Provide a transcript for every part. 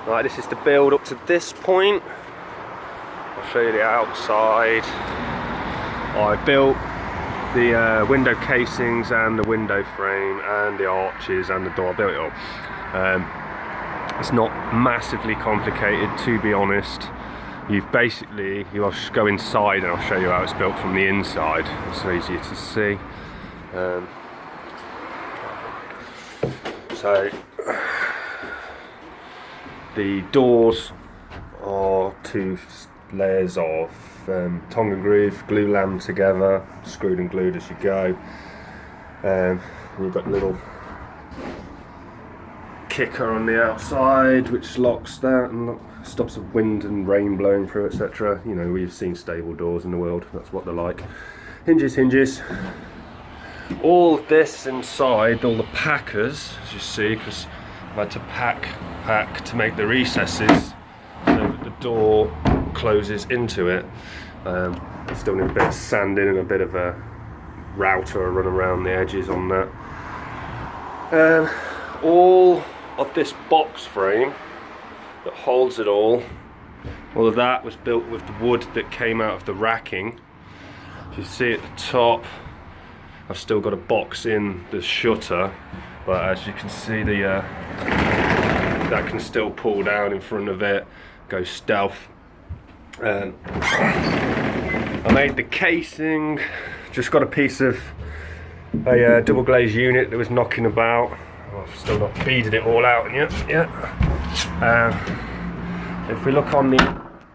Right, this is the build up to this point. I'll show you the outside. I built the window casings and the window frame and the arches and the door. I built it all. It's not massively complicated, to be honest. You just go inside and I'll show you how it's built from the inside. It's so easier to see. So the doors are 2 layers of tongue and groove, glue lamb together, screwed and glued as you go. You've got a little kicker on the outside which locks that and stops the wind and rain blowing through, etc. You know, we've seen stable doors in the world, that's what they're like. Hinges. All this inside, all the packers, as you see, because I've had to pack to make the recesses so that the door closes into it. Still need a bit of sanding and a bit of a router run around the edges on that. All of this box frame that holds it all of that was built with the wood that came out of the racking. If you see at the top, I've still got a box in the shutter, but as you can see, that can still pull down in front of it, go stealth. I made the casing, just got a piece of a double glazed unit that was knocking about. I've still not beaded it all out yet. If we look on the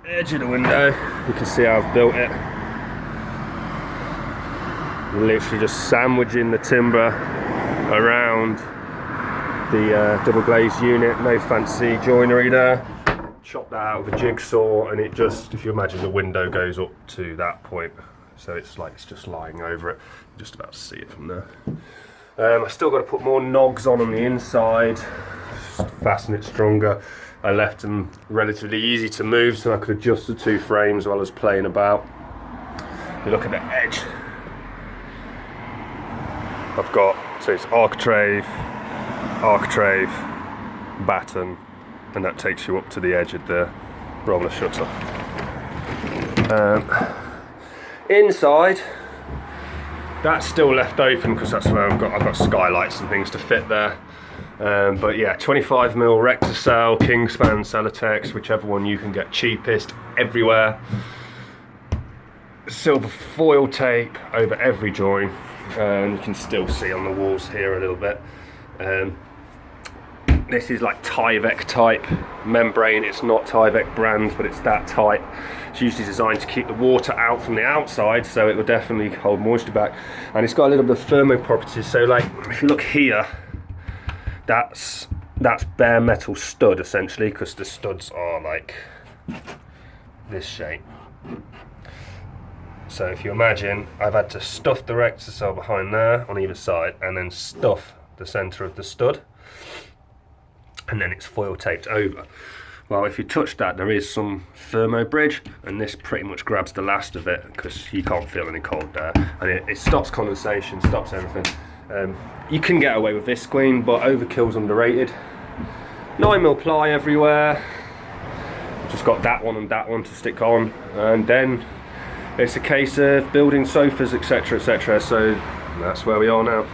edge of the window, you can see how I've built it. Literally just sandwiching the timber around the double glazed unit, no fancy joinery there. Chop that out with a jigsaw, and it just, if you imagine, the window goes up to that point, so it's like it's just lying over it. You just about to see it from there. I still got to put more nogs on the inside, just to fasten it stronger. I left them relatively easy to move, so I could adjust the 2 frames while I was playing about. You look at the edge. I've got, so it's architrave, batten, and that takes you up to the edge of the roller shutter. Inside, that's still left open because that's where I've got skylights and things to fit there. But yeah, 25mm Recticel, Kingspan, Celotex, whichever one you can get cheapest, everywhere. Silver foil tape over every joint. You can still see on the walls here a little bit. This is like Tyvek type membrane. It's not Tyvek brand, but it's that type. It's usually designed to keep the water out from the outside, so it will definitely hold moisture back. And it's got a little bit of thermo properties. So like, if you look here, that's bare metal stud essentially, because the studs are like this shape. So if you imagine, I've had to stuff the Recticel behind there on either side, and then stuff the centre of the stud, and then it's foil taped over. Well, if you touch that, there is some thermo bridge, and this pretty much grabs the last of it because you can't feel any cold there, and it stops condensation, stops everything. You can get away with visqueen, but overkill's underrated. 9mm ply everywhere. Just got that one and that one to stick on, and then it's a case of building sofas, etc., etc. So that's where we are now.